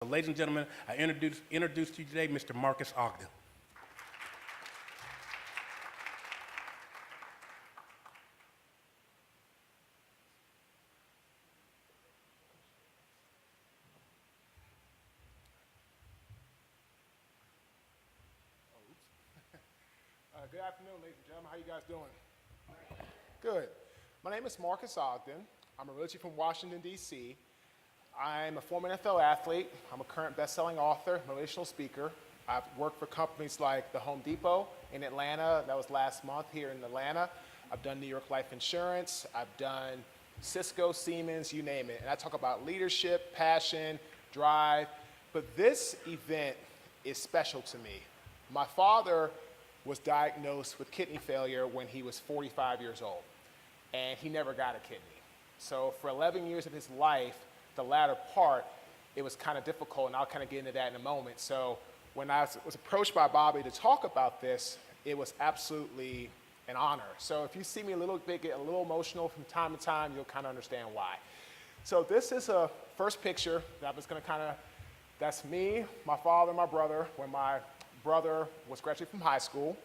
So, ladies and gentlemen, I introduce to you today Mr. Marques Ogden. Good afternoon, ladies and gentlemen. How you guys doing? Good. My name is Marques Ogden. I'm originally from Washington, D.C. I'm a former NFL athlete. I'm a current best-selling author, motivational speaker. I've worked for companies like the Home Depot in Atlanta. That was last month here in Atlanta. I've done New York Life Insurance. I've done Cisco, Siemens, you name it. And I talk about leadership, passion, drive. But this event is special to me. My father was diagnosed with kidney failure when he was 45 years old, and he never got a kidney. So for 11 years of his life, the latter part, it was kind of difficult, and I'll kind of get into that in a moment. So when I was approached by Bobby to talk about this, it was absolutely an honor. So if you see me a little bit, get a little emotional from time to time, you'll kind of understand why. So this is a first picture that was going to that's me, my father, and my brother, when my brother was graduating from high school.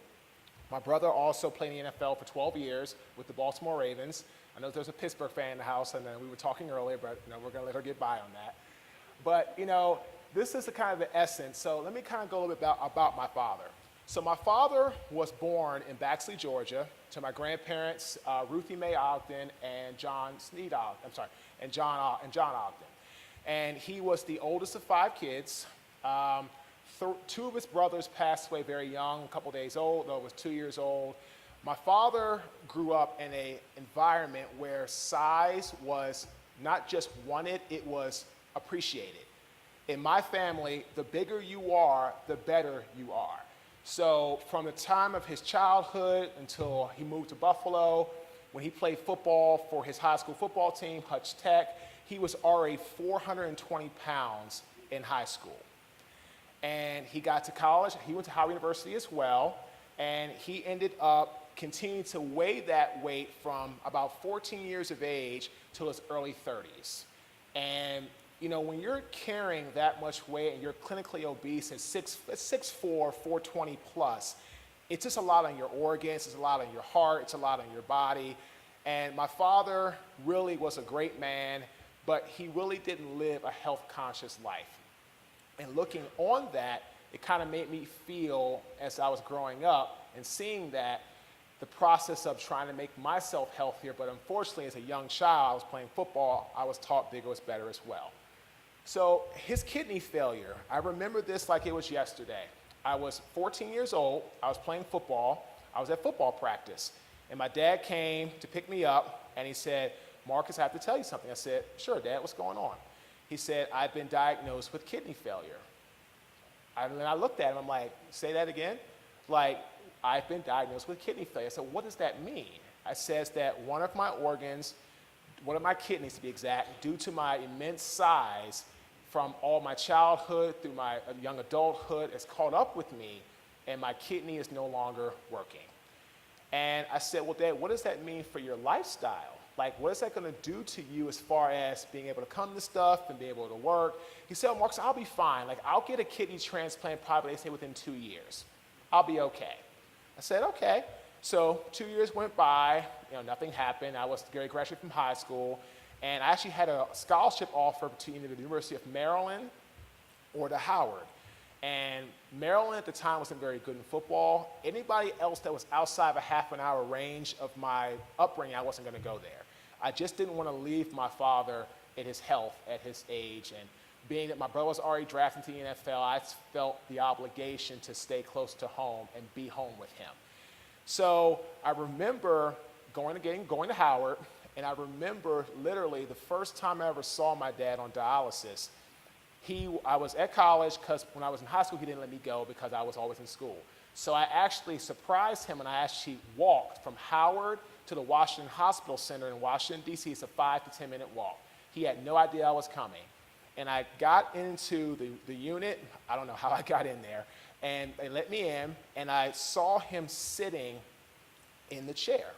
My brother also played in the NFL for 12 years with the Baltimore Ravens. I know there's a Pittsburgh fan in the house, and we were talking earlier, but we're going to let her get by on that. But this is the kind of the essence. So let me kind of go a little bit about my father. So my father was born in Baxley, Georgia, to my grandparents, Ruthie Mae Ogden and John Ogden. And he was the oldest of 5 kids. 2 of his brothers passed away very young, a couple days old, though it was 2 years old. My father grew up in an environment where size was not just wanted, it was appreciated. In my family, the bigger you are, the better you are. So from the time of his childhood until he moved to Buffalo, when he played football for his high school football team, Hutch Tech, he was already 420 pounds in high school. And he got to college. He went to Howard University as well, and he ended up continuing to weigh that weight from about 14 years of age till his early 30s. And when you're carrying that much weight and you're clinically obese and 6'4", 420 plus, it's just a lot on your organs, it's a lot on your heart, it's a lot on your body. And my father really was a great man, but he really didn't live a health-conscious life. And looking on that, it kind of made me feel, as I was growing up and seeing that, the process of trying to make myself healthier, but unfortunately, as a young child, I was playing football, I was taught bigger was better as well. So his kidney failure, I remember this like it was yesterday. I was 14 years old, I was playing football, I was at football practice, and my dad came to pick me up, and he said, "Marques, I have to tell you something." I said, "Sure, Dad, what's going on?" He said, "I've been diagnosed with kidney failure." And then I looked at him, I'm like, "Say that again?" Like, "I've been diagnosed with kidney failure." I said, "What does that mean?" I says that one of my organs, one of my kidneys to be exact, due to my immense size from all my childhood through my young adulthood, has caught up with me, and my kidney is no longer working. And I said, "Well, Dad, what does that mean for your lifestyle? Like, what is that going to do to you as far as being able to come to stuff and be able to work?" He said, "Oh, Marques, I'll be fine. Like, I'll get a kidney transplant probably, they say, within 2 years. I'll be okay." I said, "Okay." So 2 years went by, nothing happened. I was graduating from high school, and I actually had a scholarship offer to either the University of Maryland or to Howard. And Maryland at the time wasn't very good in football. Anybody else that was outside of a half an hour range of my upbringing, I wasn't going to go there. I just didn't want to leave my father in his health at his age. And being that my brother was already drafted to the NFL, I felt the obligation to stay close to home and be home with him. So I remember going to Howard, and I remember literally the first time I ever saw my dad on dialysis. I was at college because when I was in high school, he didn't let me go because I was always in school. So I actually surprised him, and I actually walked from Howard to the Washington Hospital Center in Washington, D.C. It's a 5 to 10 minute walk. He had no idea I was coming. And I got into the unit. I don't know how I got in there. And they let me in, and I saw him sitting in the chair.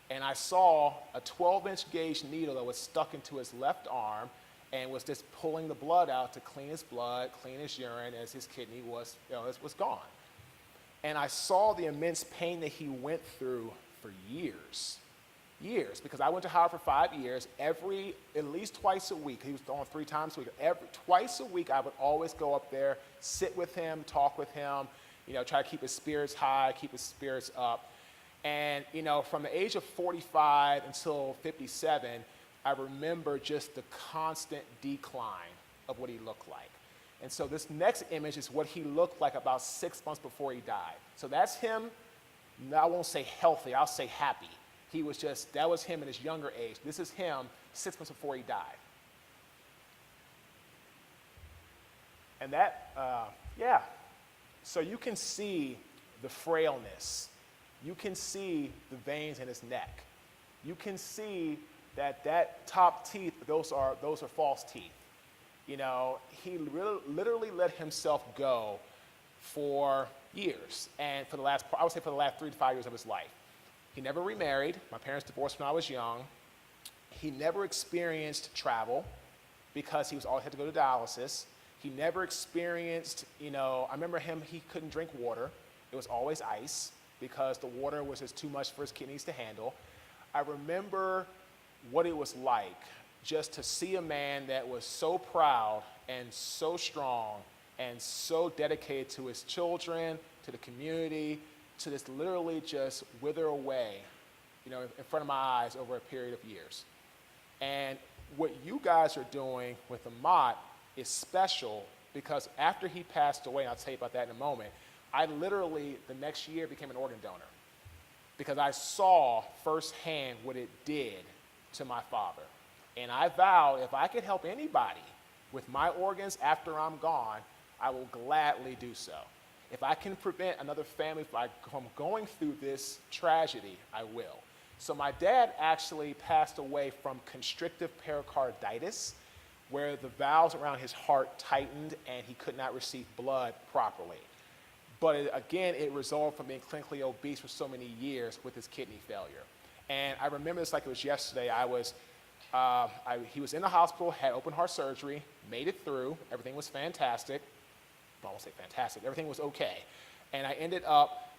And I saw a 12-inch gauge needle that was stuck into his left arm, and was just pulling the blood out to clean his blood, clean his urine, as his kidney was, was gone. And I saw the immense pain that he went through for years, because I went to Howard for 5 years. At least twice a week, he was on 3 times a week. Twice a week, I would always go up there, sit with him, talk with him, try to keep his spirits high, keep his spirits up. And, from the age of 45 until 57, I remember just the constant decline of what he looked like. And so this next image is what he looked like about 6 months before he died. So that's him, I won't say healthy, I'll say happy. That was him in his younger age. This is him 6 months before he died. And so you can see the frailness. You can see the veins in his neck. You can see that top teeth, those are false teeth. He literally let himself go for years, and I would say for the last 3 to 5 years of his life. He never remarried. My parents divorced when I was young. He never experienced travel because he always had to go to dialysis. He never experienced, I remember he couldn't drink water. It was always ice because the water was just too much for his kidneys to handle. I remember what it was like just to see a man that was so proud and so strong and so dedicated to his children, to the community, to just literally just wither away, in front of my eyes over a period of years. And what you guys are doing with AMAT is special because after he passed away, and I'll tell you about that in a moment, I literally, the next year, became an organ donor because I saw firsthand what it did to my father. And I vowed if I could help anybody with my organs after I'm gone, I will gladly do so. If I can prevent another family from going through this tragedy, I will. So my dad actually passed away from constrictive pericarditis, where the valves around his heart tightened and he could not receive blood properly. But it resulted from being clinically obese for so many years with his kidney failure. And I remember this like it was yesterday. He was in the hospital, had open heart surgery, made it through. Everything was fantastic. I won't say fantastic. Everything was okay. And I ended up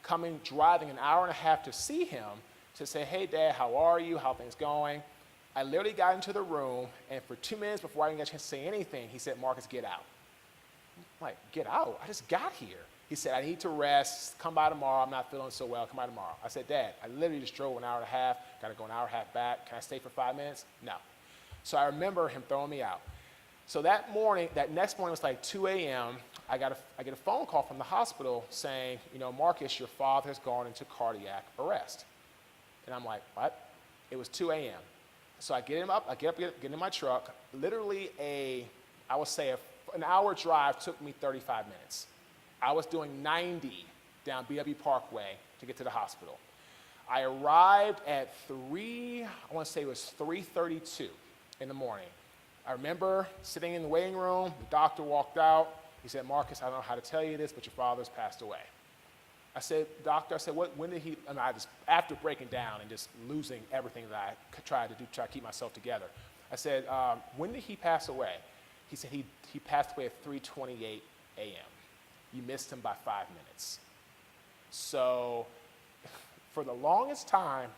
driving an hour and a half to see him to say, hey, Dad, how are you? How are things going? I literally got into the room, and for 2 minutes before I even got a chance to say anything, he said, Marcus, get out. I'm like, get out? I just got here. He said, I need to rest. Come by tomorrow. I'm not feeling so well. Come by tomorrow. I said, Dad, I literally just drove an hour and a half. Got to go an hour and a half back. Can I stay for 5 minutes? No. So I remember him throwing me out. So that next morning was like 2 a.m. I get a phone call from the hospital saying, Marcus, your father has gone into cardiac arrest. And I'm like, what? It was 2 a.m. So I get him up, get in my truck. Literally an hour drive took me 35 minutes. I was doing 90 down BW Parkway to get to the hospital. I arrived at 3:32 in the morning. I remember sitting in the waiting room, the doctor walked out. He said, Marcus, I don't know how to tell you this, but your father's passed away. I said, doctor, when did he, and after breaking down and just losing everything that I tried to do, try to keep myself together. I said, when did he pass away? He said, he passed away at 3:28 a.m. You missed him by 5 minutes. So for the longest time,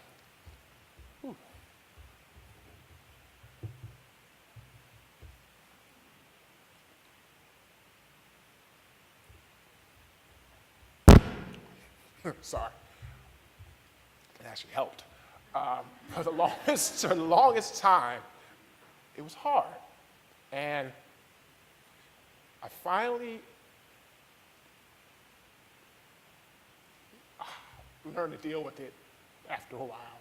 sorry, it actually helped. For the longest time, it was hard. And I finally learned to deal with it after a while.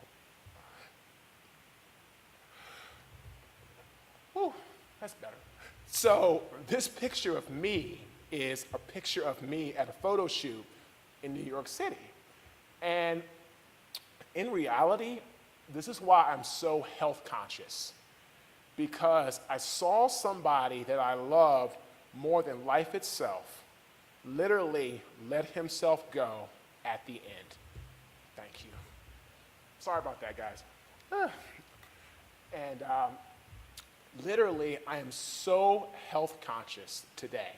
Whew, that's better. So this picture of me is a picture of me at a photo shoot in New York City. And in reality, this is why I'm so health conscious, because I saw somebody that I love more than life itself literally let himself go at the end. Thank you. Sorry about that, guys. And Literally, I am so health conscious today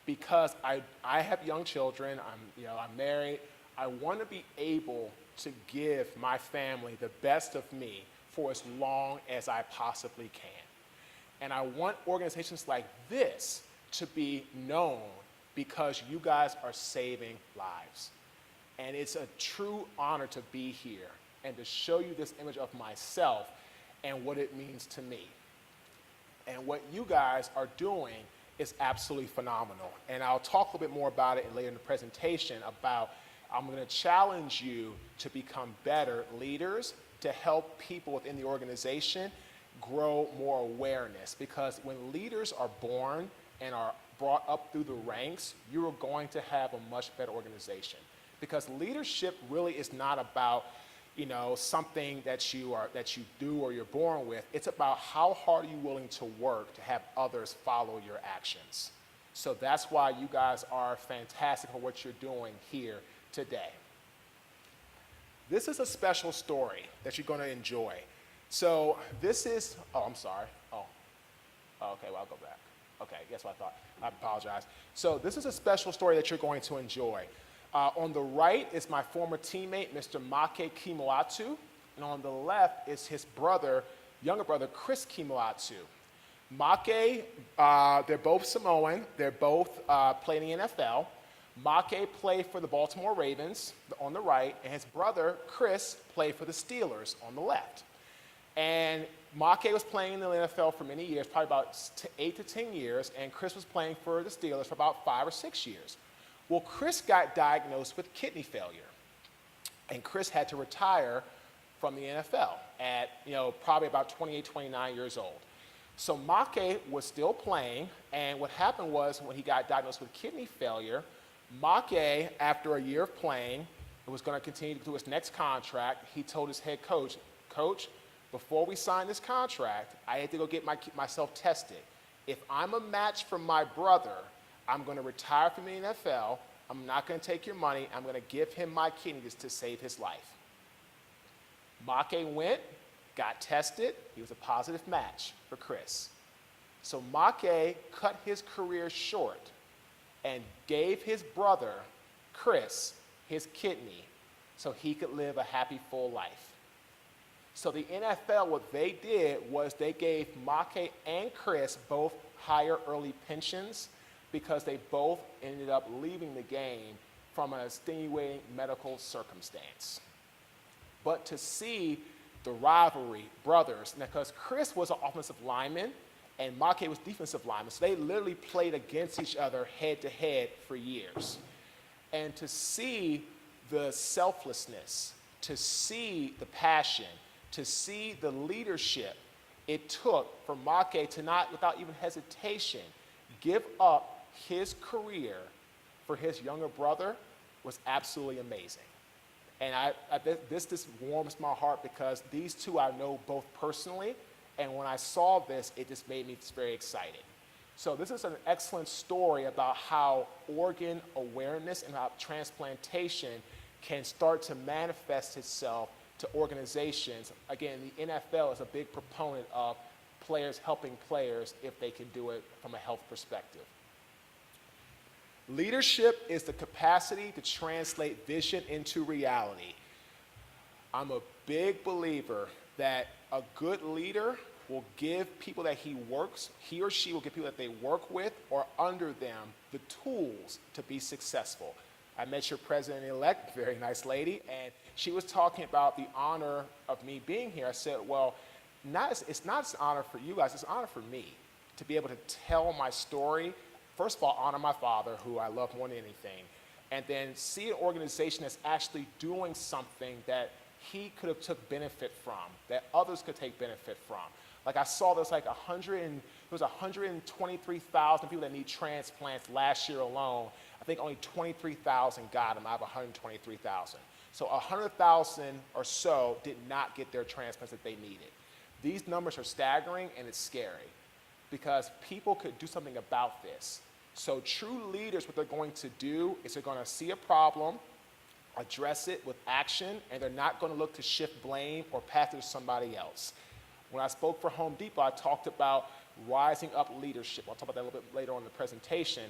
because I have young children, I'm married. I want to be able to give my family the best of me for as long as I possibly can. And I want organizations like this to be known because you guys are saving lives. And it's a true honor to be here and to show you this image of myself and what it means to me. And what you guys are doing is absolutely phenomenal. And I'll talk a little bit more about it later in the presentation about I'm going to challenge you to become better leaders to help people within the organization grow more awareness. Because when leaders are born and are brought up through the ranks, you are going to have a much better organization. Because leadership really is not about something that you do or you're born with. It's about how hard are you willing to work to have others follow your actions. So that's why you guys are fantastic for what you're doing here today. This is a special story that you're going to enjoy. So this is, I'm sorry. Okay, well, I'll go back. Okay, guess what I thought. I apologize. So this is a special story that you're going to enjoy. On the right is my former teammate, Mr. Marques Ogden, and on the left is his younger brother, Chris Ogden. Marques, they're both Samoan. They're both playing in the NFL. Marques played for the Baltimore Ravens on the right, and his brother, Chris, played for the Steelers on the left. And Marques was playing in the NFL for many years, probably about 8 to 10 years, and Chris was playing for the Steelers for about 5 or 6 years. Well, Chris got diagnosed with kidney failure, and Chris had to retire from the NFL at probably about 28, 29 years old. So Marques was still playing, and what happened was when he got diagnosed with kidney failure, Marques, after a year of playing, was going to continue to do his next contract. He told his head coach, "Coach, before we sign this contract, I had to go get myself tested. If I'm a match for my brother, I'm going to retire from the NFL. I'm not going to take your money. I'm going to give him my kidneys to save his life." Marques went, got tested. He was a positive match for Chris. So Marques cut his career short and gave his brother, Chris, his kidney so he could live a happy, full life. So the NFL, what they did was they gave Marques and Chris both higher early pensions because they both ended up leaving the game from an extenuating medical circumstance. But to see the rivalry, brothers, because Chris was an offensive lineman and Marques was defensive lineman, so they literally played against each other head to head for years. And to see the selflessness, to see the passion, to see the leadership it took for Marques to not, without even hesitation, give up his career for his younger brother was absolutely amazing. And this warms my heart because these two I know both personally, and when I saw this, it just made me very excited. So this is an excellent story about how organ awareness and how transplantation can start to manifest itself to organizations. Again, the NFL is a big proponent of players helping players if they can do it from a health perspective. Leadership is the capacity to translate vision into reality. I'm a big believer that a good leader will give people that he or she will give people that they work with or under them the tools to be successful. I met your president-elect, very nice lady, and she was talking about the honor of me being here. I said, well, it's not an honor for you guys, it's an honor for me to be able to tell my story. First of all, honor my father, who I love more than anything, and then see an organization that's actually doing something that he could have took benefit from, that others could take benefit from. Like I saw there's like 123,000 people that need transplants last year alone. I think only 23,000 got them out of 123,000. So 100,000 or so did not get their transplants that they needed. These numbers are staggering and it's scary because people could do something about this. So true leaders, what they're going to do is they're going to see a problem, address it with action, and they're not going to look to shift blame or pass it to somebody else. When I spoke for Home Depot, I talked about rising up leadership. I'll talk about that a little bit later on in the presentation.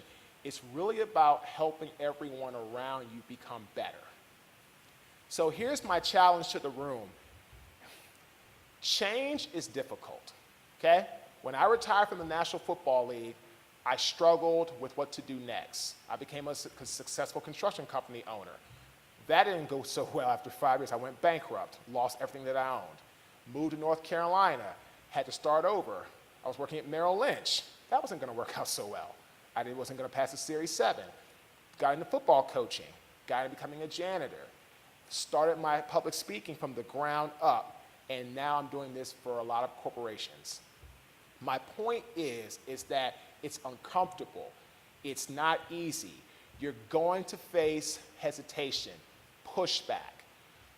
It's really about helping everyone around you become better. So here's my challenge to the room. Change is difficult, okay? When I retired from the National Football League, I struggled with what to do next. I became a successful construction company owner. That didn't go so well after 5 years. I went bankrupt, lost everything that I owned. Moved to North Carolina, had to start over. I was working at Merrill Lynch. That wasn't gonna work out so well. I wasn't gonna pass the Series 7. Got into football coaching, got into becoming a janitor. Started my public speaking from the ground up, and now I'm doing this for a lot of corporations. My point is that it's uncomfortable. It's not easy. You're going to face hesitation, pushback.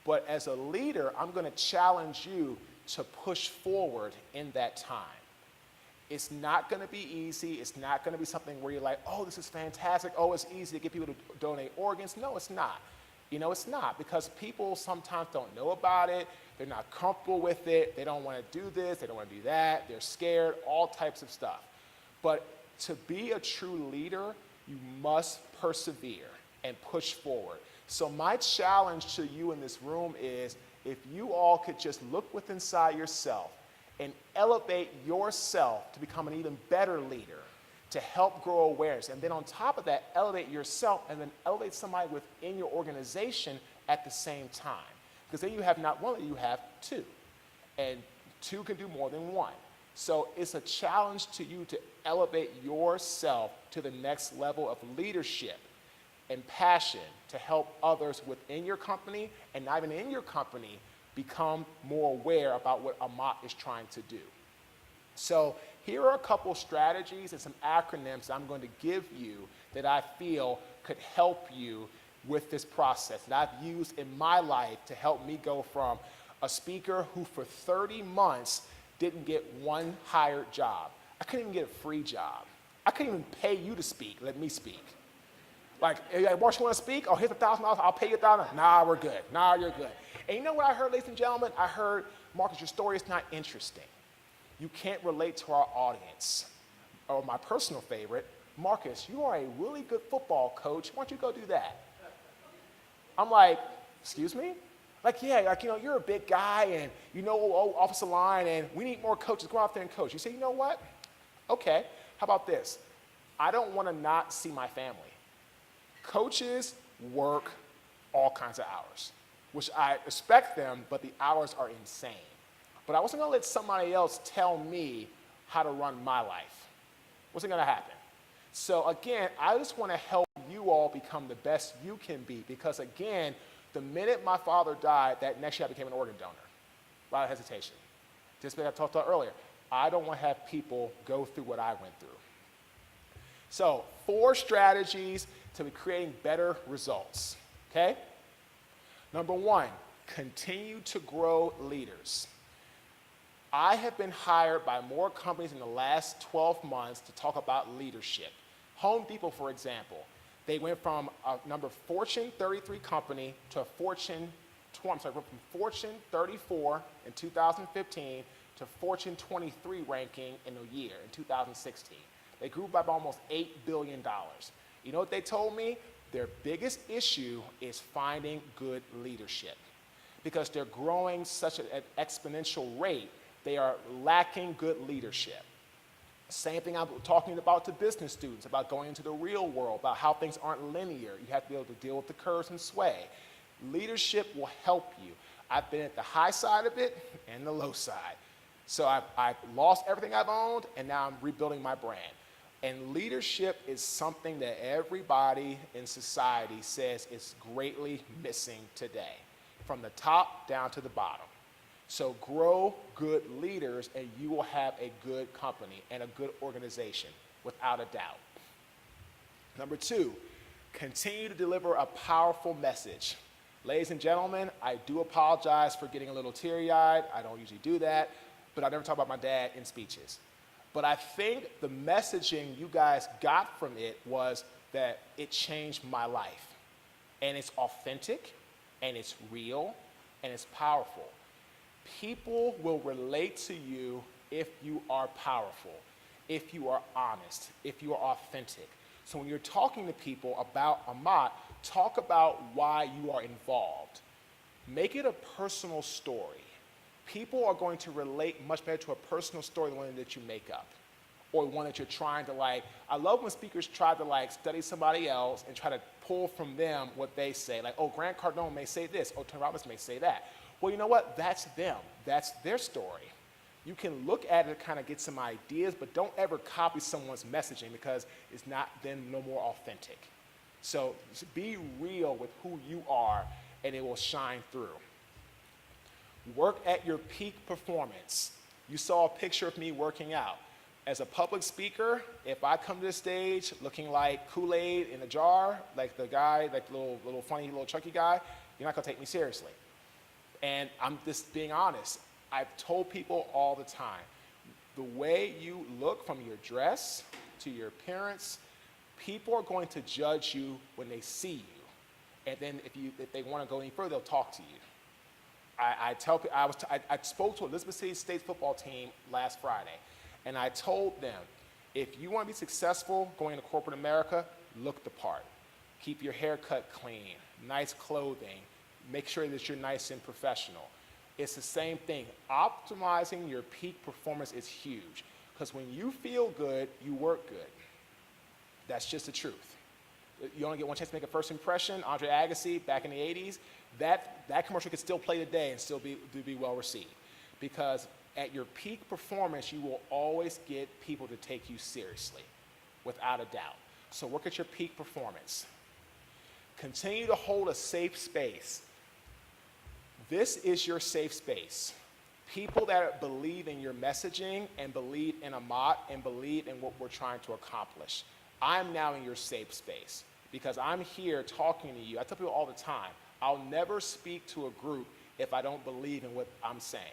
But as a leader, I'm going to challenge you to push forward in that time. It's not going to be easy. It's not going to be something where you're like, oh, this is fantastic. Oh, it's easy to get people to donate organs. No, it's not. You know, it's not, because people sometimes don't know about it. They're not comfortable with it. They don't want to do this. They don't want to do that. They're scared, all types of stuff. But to be a true leader, you must persevere and push forward. So my challenge to you in this room is, if you all could just look within inside yourself and elevate yourself to become an even better leader, to help grow awareness. And then on top of that, elevate yourself and then elevate somebody within your organization at the same time. Because then you have not one, you have two. And two can do more than one. So it's a challenge to you to elevate yourself to the next level of leadership and passion to help others within your company and not even in your company become more aware about what AMAT is trying to do. So here are a couple strategies and some acronyms I'm going to give you that I feel could help you with this process that I've used in my life to help me go from a speaker who for 30 months didn't get one hired job. I couldn't even get a free job. I couldn't even pay you to speak, let me speak. Like, hey, Marsh, you want to speak? Oh, here's $1,000, I'll pay you $1,000. Nah, we're good. Nah, you're good. And you know what I heard, ladies and gentlemen? I heard, Marcus, your story is not interesting. You can't relate to our audience. Or my personal favorite, Marcus, you are a really good football coach. Why don't you go do that? I'm like, excuse me? Like, yeah, like, you know, you're a big guy and you know offensive line and we need more coaches. Go out there and coach. You say, you know what? Okay, how about this? I don't want to not see my family. Coaches work all kinds of hours, which I respect them, but the hours are insane. But I wasn't gonna let somebody else tell me how to run my life. Wasn't gonna happen. So again, I just wanna help you all become the best you can be, because again, the minute my father died, that next year I became an organ donor. Without hesitation. Just like I talked about earlier, I don't wanna have people go through what I went through. So 4 strategies to be creating better results, okay? Number 1, continue to grow leaders. I have been hired by more companies in the last 12 months to talk about leadership. Home Depot, for example, they went from a Fortune 33 company to a Fortune 34 in 2015 to Fortune 23 ranking in a year, in 2016. They grew by almost $8 billion. You know what they told me? Their biggest issue is finding good leadership. Because they're growing such an exponential rate, they are lacking good leadership. Same thing I'm talking about to business students, about going into the real world, about how things aren't linear. You have to be able to deal with the curves and sway. Leadership will help you. I've been at the high side of it and the low side. So I've lost everything I've owned, and now I'm rebuilding my brand. And leadership is something that everybody in society says is greatly missing today, from the top down to the bottom. So grow good leaders and you will have a good company and a good organization, without a doubt. Number 2, continue to deliver a powerful message. Ladies and gentlemen, I do apologize for getting a little teary-eyed. I don't usually do that, but I never talk about my dad in speeches. But I think the messaging you guys got from it was that it changed my life. And it's authentic, and it's real, and it's powerful. People will relate to you if you are powerful, if you are honest, if you are authentic. So when you're talking to people about AMAT, talk about why you are involved. Make it a personal story. People are going to relate much better to a personal story than one that you make up, or one that you're trying to like. I love when speakers try to like study somebody else and try to pull from them what they say. Like, oh, Grant Cardone may say this, oh, Tony Robbins may say that. Well, you know what? That's them. That's their story. You can look at it and kind of get some ideas, but don't ever copy someone's messaging because it's not then no more authentic. So be real with who you are and it will shine through. Work at your peak performance. You saw a picture of me working out. As a public speaker, if I come to the stage looking like Kool-Aid in a jar, like the guy, like the little funny little chunky guy, you're not gonna take me seriously. And I'm just being honest. I've told people all the time, the way you look from your dress to your appearance, people are going to judge you when they see you. And then if they want to go any further, they'll talk to you. I spoke to Elizabeth City State football team last Friday, and I told them, if you want to be successful going into corporate America, look the part. Keep your hair cut clean, nice clothing, make sure that you're nice and professional. It's the same thing. Optimizing your peak performance is huge, because when you feel good, you work good. That's just the truth. You only get one chance to make a first impression. Andre Agassi, back in the 80s, that commercial could still play today and still be well received. Because at your peak performance, you will always get people to take you seriously, without a doubt. So work at your peak performance. Continue to hold a safe space. This is your safe space. People that believe in your messaging and believe in AMAT and believe in what we're trying to accomplish. I'm now in your safe space because I'm here talking to you. I tell people all the time, I'll never speak to a group if I don't believe in what I'm saying.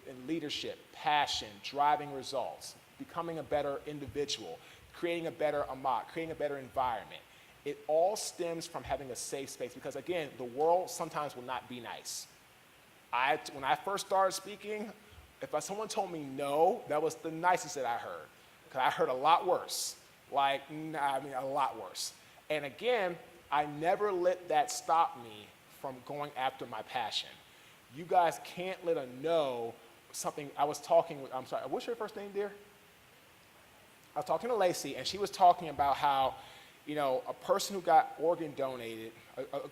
In leadership, passion, driving results, becoming a better individual, creating a better AMAT, creating a better environment. It all stems from having a safe space because, again, the world sometimes will not be nice. When I first started speaking, if someone told me no, that was the nicest that I heard. Because I heard a lot worse. A lot worse. And again, I never let that stop me from going after my passion. You guys can't let a no something. I'm sorry, what's your first name, dear? I was talking to Lacey, and she was talking about how, a person who got organ donated,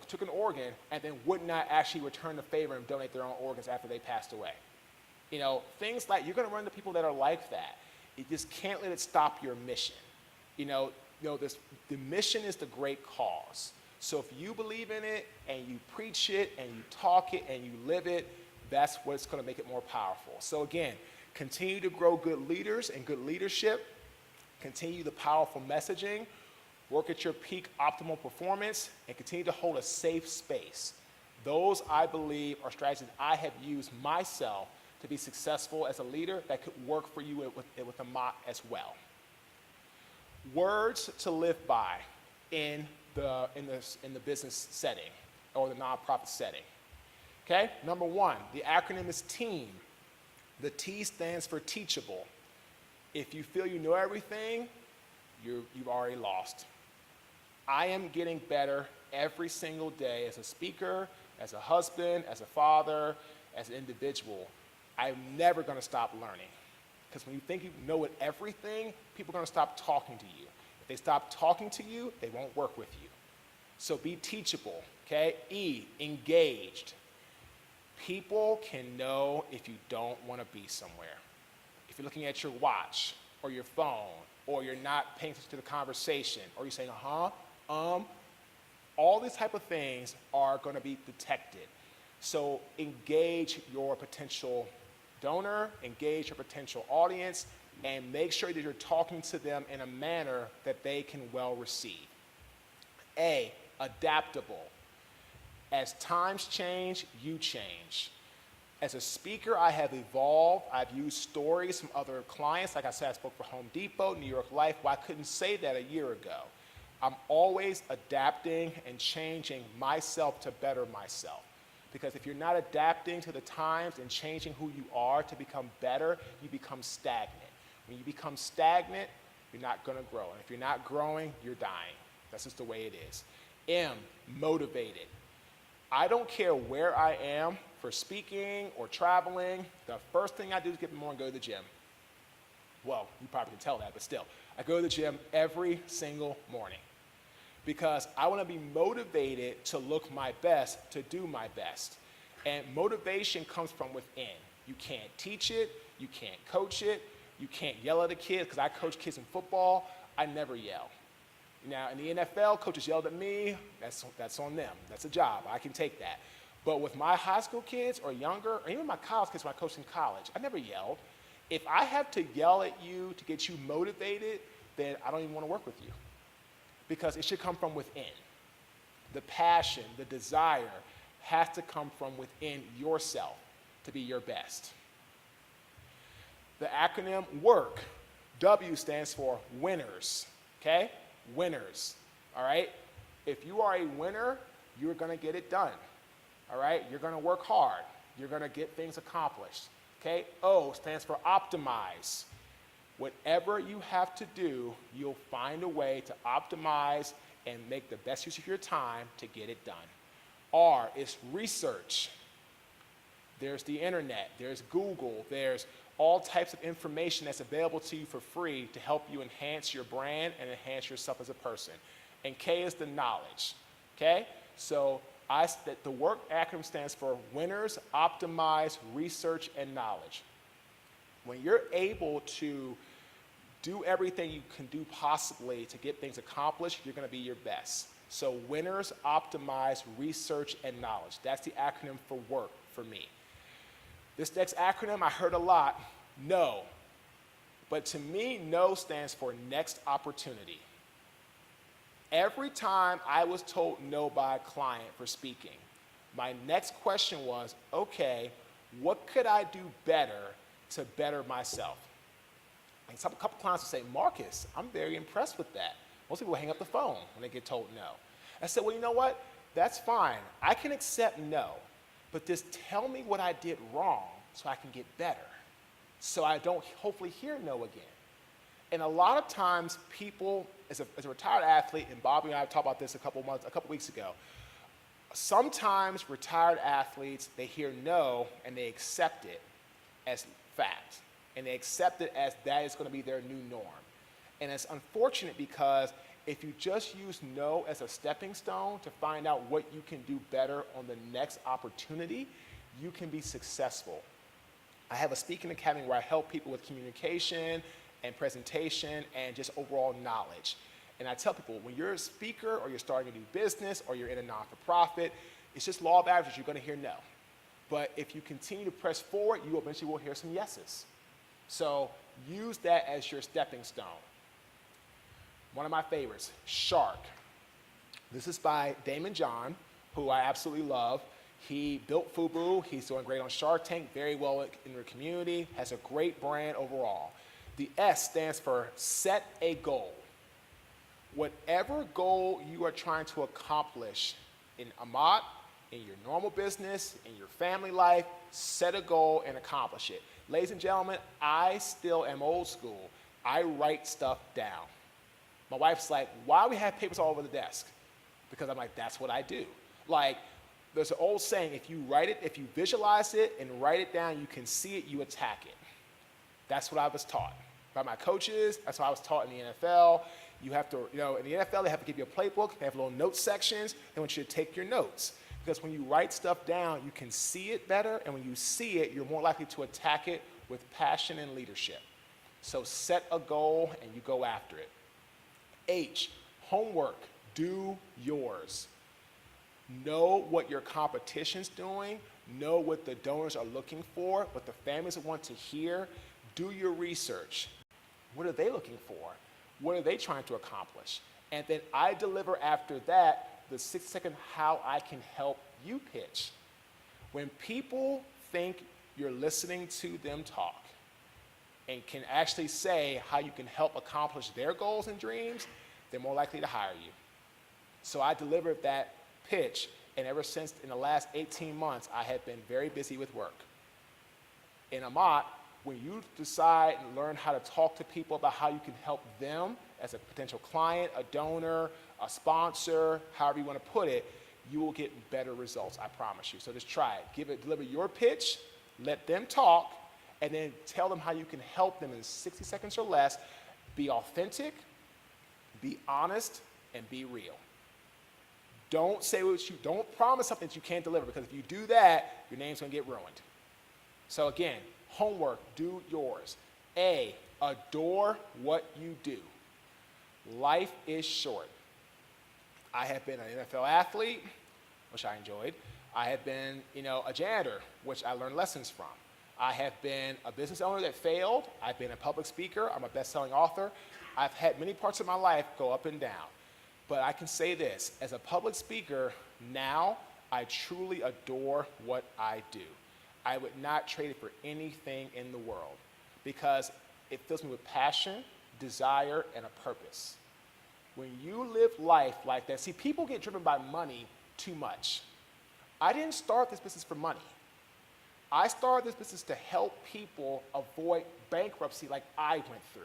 took an organ, and then would not actually return the favor and donate their own organs after they passed away. Things like, you're gonna run into people that are like that. You just can't let it stop your mission. The mission is the great cause. So if you believe in it, and you preach it, and you talk it, and you live it, that's what's gonna make it more powerful. So again, continue to grow good leaders and good leadership, continue the powerful messaging, work at your peak optimal performance, and continue to hold a safe space. Those, I believe, are strategies I have used myself to be successful as a leader that could work for you with AMAT as well. Words to live by in the business setting or the nonprofit setting. Okay, number one, the acronym is TEAM. The T stands for teachable. If you feel you know everything, you've already lost. I am getting better every single day as a speaker, as a husband, as a father, as an individual. I'm never gonna stop learning. Because when you think you know everything, people are gonna stop talking to you. If they stop talking to you, they won't work with you. So be teachable, okay? E, engaged. People can know if you don't wanna be somewhere. If you're looking at your watch or your phone, or you're not paying attention to the conversation, or you're saying, all these type of things are gonna be detected. So engage your potential donor, engage your potential audience, and make sure that you're talking to them in a manner that they can well receive. A, adaptable. As times change, you change. As a speaker, I have evolved. I've used stories from other clients. Like I said, I spoke for Home Depot, New York Life. Well, I couldn't say that a year ago. I'm always adapting and changing myself to better myself. Because if you're not adapting to the times and changing who you are to become better, you become stagnant. When you become stagnant, you're not going to grow. And if you're not growing, you're dying. That's just the way it is. M, motivated. I don't care where I am for speaking or traveling. The first thing I do is get in the morning and go to the gym. Well, you probably can tell that, but still. I go to the gym every single morning because I want to be motivated to look my best, to do my best. And motivation comes from within. You can't teach it. You can't coach it. You can't yell at a kid, because I coach kids in football. I never yell. Now, in the NFL, coaches yelled at me. That's on them. That's a job. I can take that. But with my high school kids or younger, or even my college kids when I coached in college, I never yelled. If I have to yell at you to get you motivated, then I don't even want to work with you, because it should come from within. The passion, the desire has to come from within yourself to be your best. The acronym WORK, W stands for winners, okay? Winners, all right? If you are a winner, you're going to get it done, all right? You're going to work hard. You're going to get things accomplished, okay? O stands for optimize. Whatever you have to do, you'll find a way to optimize and make the best use of your time to get it done. R is research. There's the internet, there's Google, there's all types of information that's available to you for free to help you enhance your brand and enhance yourself as a person. And K is the knowledge, okay? So the WORK acronym stands for winners, optimize, research, and knowledge. When you're able to do everything you can do possibly to get things accomplished, you're gonna be your best. So winners, optimize, research, and knowledge. That's the acronym for WORK for me. This next acronym I heard a lot, NO. But to me, NO stands for next opportunity. Every time I was told no by a client for speaking, my next question was, okay, what could I do better to better myself? And a couple clients would say, Marques, I'm very impressed with that. Most people hang up the phone when they get told no. I said, well, you know what? That's fine. I can accept no, but just tell me what I did wrong so I can get better, so I don't hopefully hear no again. And a lot of times people, as a retired athlete, and Bobby and I talked about this a couple weeks ago, sometimes retired athletes, they hear no and they accept it as fact. And they accept it as that is going to be their new norm. And it's unfortunate, because if you just use no as a stepping stone to find out what you can do better on the next opportunity, you can be successful. I have a speaking academy where I help people with communication and presentation and just overall knowledge. And I tell people, when you're a speaker or you're starting a new business or you're in a non-for-profit, it's just law of averages, you're going to hear no. But if you continue to press forward, you eventually will hear some yeses. So use that as your stepping stone. One of my favorites, Shark. This is by Damon John, who I absolutely love. He built FUBU. He's doing great on Shark Tank, very well in the community, has a great brand overall. The S stands for set a goal. Whatever goal you are trying to accomplish in AMAT, in your normal business, in your family life, set a goal and accomplish it. Ladies and gentlemen, I still am old school. I write stuff down. My wife's like, why do we have papers all over the desk? Because I'm like, that's what I do. Like, there's an old saying, if you write it, if you visualize it and write it down, you can see it, you attack it. That's what I was taught by my coaches. That's what I was taught in the NFL. You have to, in the NFL, they have to give you a playbook. They have little note sections. They want you to take your notes. Because when you write stuff down, you can see it better. And when you see it, you're more likely to attack it with passion and leadership. So set a goal and you go after it. H, homework. Do yours. Know what your competition's doing. Know what the donors are looking for, what the families want to hear. Do your research. What are they looking for? What are they trying to accomplish? And then I deliver after that the 6-second how I can help you pitch. When people think you're listening to them talk and can actually say how you can help accomplish their goals and dreams, they're more likely to hire you. So I delivered that pitch And ever since in the last 18 months, I have been very busy with work. In AMAT, when you decide and learn how to talk to people about how you can help them as a potential client, a donor, a sponsor, however you want to put it, you will get better results, I promise you. So just try it. Deliver your pitch, let them talk, and then tell them how you can help them in 60 seconds or less. Be authentic, be honest, and be real. Don't promise something that you can't deliver, because if you do that, your name's gonna get ruined. So again, homework, do yours. A, adore what you do. Life is short. I have been an NFL athlete, which I enjoyed. I have been, a janitor, which I learned lessons from. I have been a business owner that failed. I've been a public speaker. I'm a best-selling author. I've had many parts of my life go up and down. But I can say this, as a public speaker, now I truly adore what I do. I would not trade it for anything in the world, because it fills me with passion, desire, and a purpose. When you live life like that, see, people get driven by money too much. I didn't start this business for money. I started this business to help people avoid bankruptcy like I went through.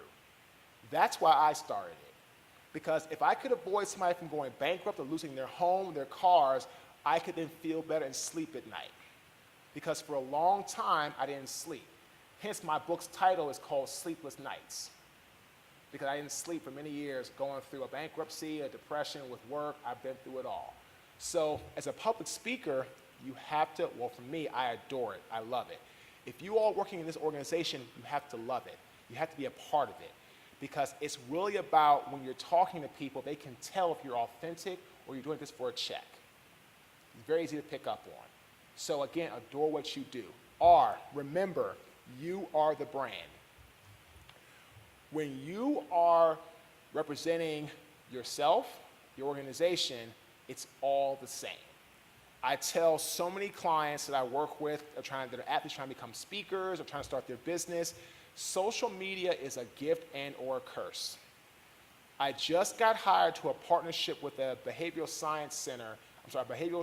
That's why I started it. Because if I could avoid somebody from going bankrupt or losing their home, their cars, I could then feel better and sleep at night. Because for a long time, I didn't sleep. Hence, my book's title is called Sleepless Nights. Because I didn't sleep for many years going through a bankruptcy, a depression with work. I've been through it all. So as a public speaker, you have to, well, for me, I adore it. I love it. If you are working in this organization, you have to love it. You have to be a part of it. Because it's really about when you're talking to people, they can tell if you're authentic or you're doing this for a check. It's very easy to pick up on. So again, adore what you do. R, remember, you are the brand. When you are representing yourself, your organization, it's all the same. I tell so many clients that I work with, that are athletes trying to become speakers or trying to start their business, social media is a gift and or a curse. I just got hired to a partnership with a behavioral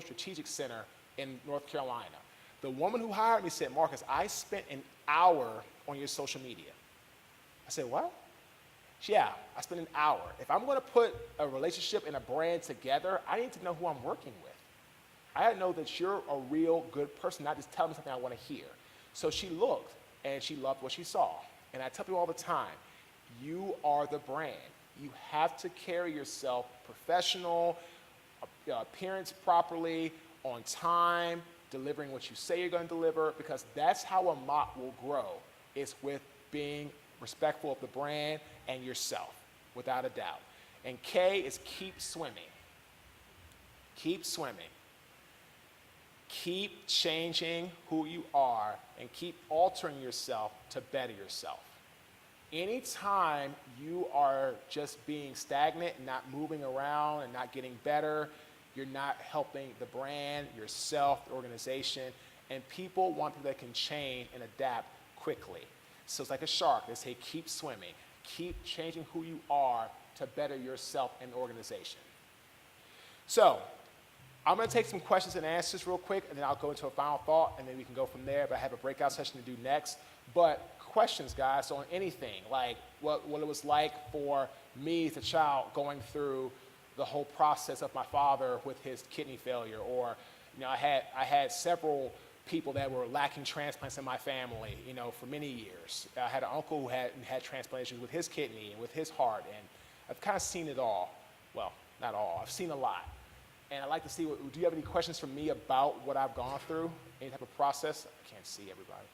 strategic center in North Carolina. The woman who hired me said, Marcus, I spent an hour on your social media. I said, what? Yeah, I spent an hour. If I'm gonna put a relationship and a brand together, I need to know who I'm working with. I gotta know that you're a real good person, not just tell me something I wanna hear. So she looked and she loved what she saw. And I tell people all the time, you are the brand. You have to carry yourself professional, appearance properly, on time, delivering what you say you're gonna deliver, because that's how AMAT will grow. It's with being respectful of the brand and yourself, without a doubt. And K is keep swimming. Keep swimming. Keep changing who you are and keep altering yourself to better yourself. Anytime you are just being stagnant, not moving around and not getting better, you're not helping the brand, yourself, the organization, and people want people that can change and adapt quickly. So it's like a shark. They say keep swimming. Keep changing who you are to better yourself and the organization. So I'm going to take some questions and answers real quick, and then I'll go into a final thought, and then we can go from there. But I have a breakout session to do next. But questions, guys, on anything, like what it was like for me as a child going through the whole process of my father with his kidney failure, or I had several people that were lacking transplants in my family, for many years. I had an uncle who had transplant issues with his kidney and with his heart, and I've kind of seen it all. Well, not all. I've seen a lot. And I'd like to see, do you have any questions for me about what I've gone through? Any type of process? I can't see everybody.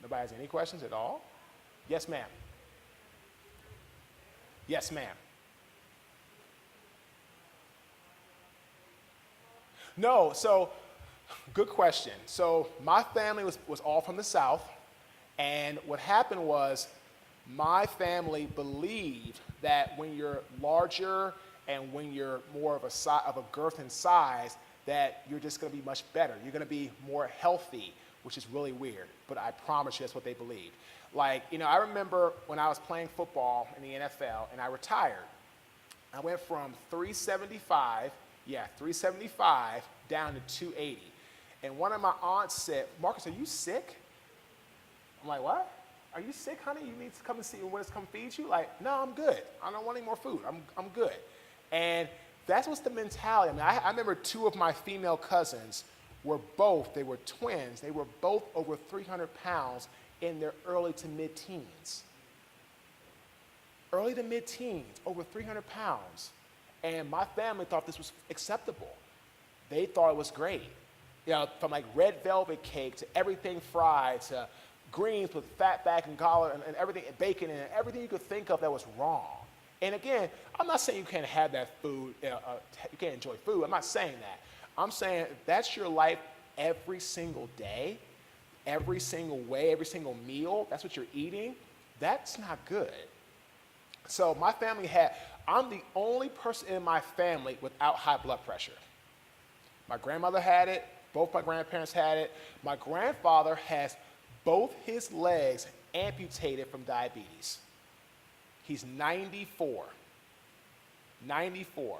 Nobody has any questions at all? Yes, ma'am. Yes, ma'am. No, so good question. So my family was all from the South, and what happened was my family believed that when you're larger and when you're more of a girth and size, that you're just gonna be much better. You're gonna be more healthy, which is really weird, but I promise you that's what they believed. Like, I remember when I was playing football in the NFL and I retired. I went from 375 Yeah, 375 down to 280. And one of my aunts said, Marcus, are you sick? I'm like, what? Are you sick, honey? You need to come and see when it's come feed you? Like, no, I'm good. I don't want any more food. I'm good. And that's what's the mentality. I mean, I remember two of my female cousins they were twins. They were both over 300 pounds in their early to mid-teens. Early to mid-teens, over 300 pounds. And my family thought this was acceptable. They thought it was great. You know, from like red velvet cake to everything fried to greens with fat back and collar and everything, bacon and everything you could think of that was wrong. And again, I'm not saying you can't have that food, you can't enjoy food. I'm not saying that. I'm saying that's your life every single day, every single way, every single meal. That's what you're eating. That's not good. So my family I'm the only person in my family without high blood pressure. My grandmother had it. Both my grandparents had it. My grandfather has both his legs amputated from diabetes. He's 94. 94.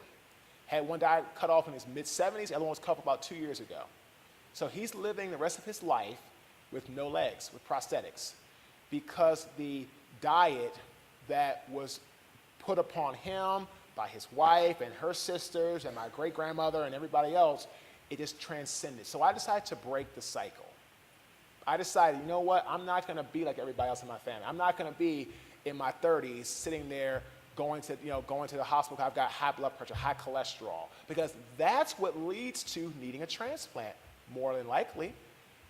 Had one cut off in his mid-70s, the other one was cut off about 2 years ago. So he's living the rest of his life with no legs, with prosthetics, because the diet that was put upon him by his wife and her sisters and my great-grandmother and everybody else, it just transcended. So I decided to break the cycle. I decided, you know what, I'm not going to be like everybody else in my family. I'm not going to be in my 30s sitting there going to the hospital because I've got high blood pressure, high cholesterol, because that's what leads to needing a transplant. More than likely,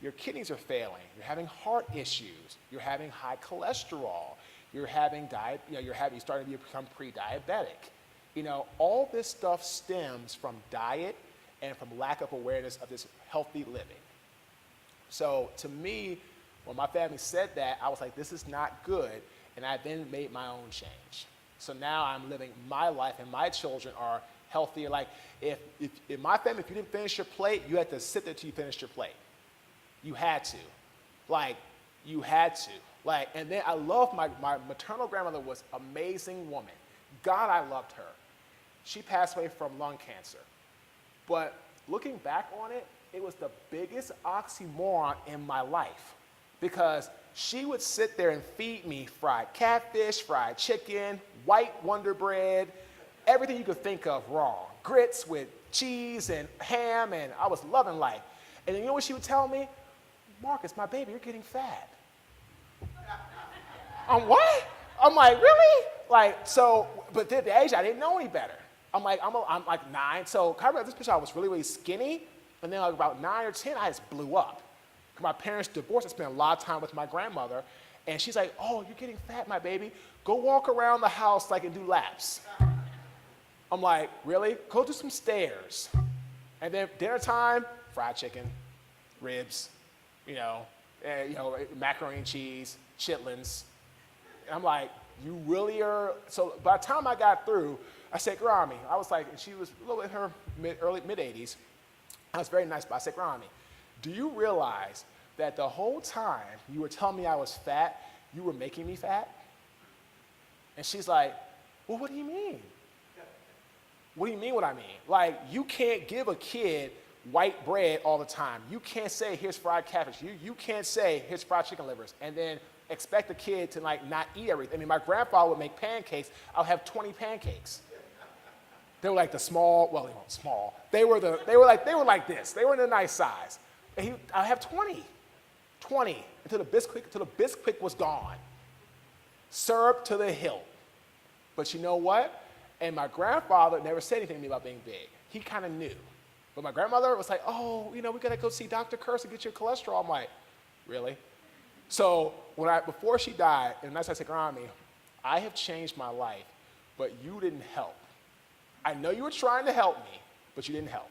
your kidneys are failing. You're having heart issues. You're having high cholesterol. You're having you're starting to become pre-diabetic. You know, all this stuff stems from diet and from lack of awareness of this healthy living. So to me, when my family said that, I was like, this is not good, and I then made my own change. So now I'm living my life, and my children are healthier. Like, if in my family, if you didn't finish your plate, you had to sit there till you finished your plate. You had to. Like, you had to. Like, and then I love my maternal grandmother was an amazing woman. God, I loved her. She passed away from lung cancer. But looking back on it, it was the biggest oxymoron in my life, because she would sit there and feed me fried catfish, fried chicken, white Wonder Bread, everything you could think of raw, grits with cheese and ham, and I was loving life. And then you know what she would tell me? Marcus, my baby, you're getting fat. I'm what? I'm like, really? Like, so, but at the age, I didn't know any better. I'm like 9, so I remember this picture, I was really, really skinny, and then like about 9 or 10, I just blew up. My parents divorced. I spent a lot of time with my grandmother, and she's like, oh, you're getting fat, my baby. Go walk around the house like and do laps. I'm like, really? Go do some stairs. And then dinner time, fried chicken, ribs, macaroni and cheese, chitlins. And I'm like, you really are? So by the time I got through, I said, Grammy, I was like, and she was a little in her mid-80s. I was very nice, but I said, Grammy, do you realize that the whole time you were telling me I was fat, you were making me fat? And she's like, well, what do you mean? What do you mean what I mean? Like, you can't give a kid white bread all the time. You can't say, here's fried catfish. You can't say, here's fried chicken livers, and then expect the kid to like not eat everything. I mean, my grandfather would make pancakes. I'll have 20 pancakes. They were like the small, well, they weren't small. They were like this. They were in a nice size. And I have 20 until the Bisquick was gone. Syrup to the hilt. But you know what? And my grandfather never said anything to me about being big. He kind of knew. But my grandmother was like, oh, we got to go see Dr. Kurz and get your cholesterol. I'm like, really? So before she died, and that's why I said, Grammy, I have changed my life, but you didn't help. I know you were trying to help me, but you didn't help.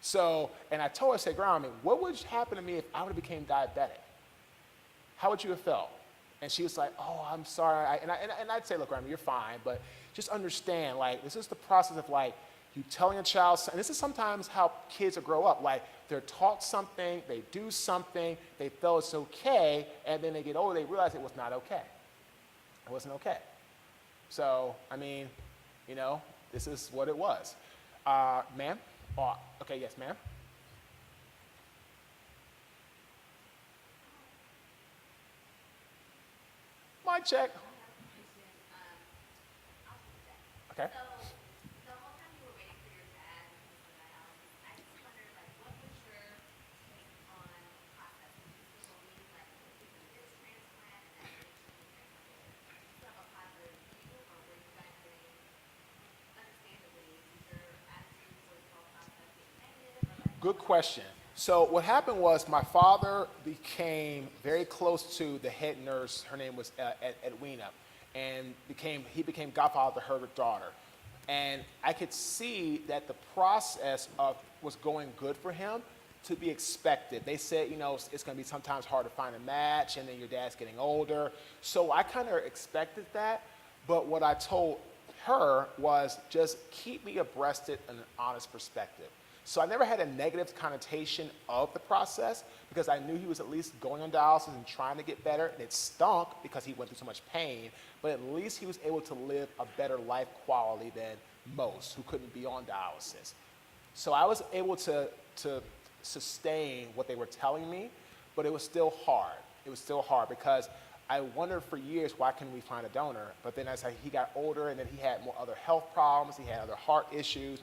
So, and I told her, I said, Grammy, what would happen to me if I would have became diabetic? How would you have felt? And she was like, oh, I'm sorry. And I'd say, look, Grammy, you're fine, but just understand, like, this is the process of, like, you telling a child, and this is sometimes how kids will grow up. Like, they're taught something, they do something, they feel it's okay, and then they get older, they realize it was not okay. It wasn't okay. So, I mean, this is what it was. Ma'am? Oh, okay, yes, ma'am. Mic check. Okay. Good question. So what happened was my father became very close to the head nurse. Her name was Edwina, and he became godfather to her daughter. And I could see that the process was going good for him, to be expected. They said, it's going to be sometimes hard to find a match, and then your dad's getting older. So I kind of expected that, but what I told her was just keep me abreast in an honest perspective. So I never had a negative connotation of the process because I knew he was at least going on dialysis and trying to get better, and it stunk because he went through so much pain, but at least he was able to live a better life quality than most who couldn't be on dialysis. So I was able to sustain what they were telling me, but it was still hard. It was still hard because I wondered for years, why couldn't we find a donor? But then as he got older and then he had more other health problems, he had other heart issues,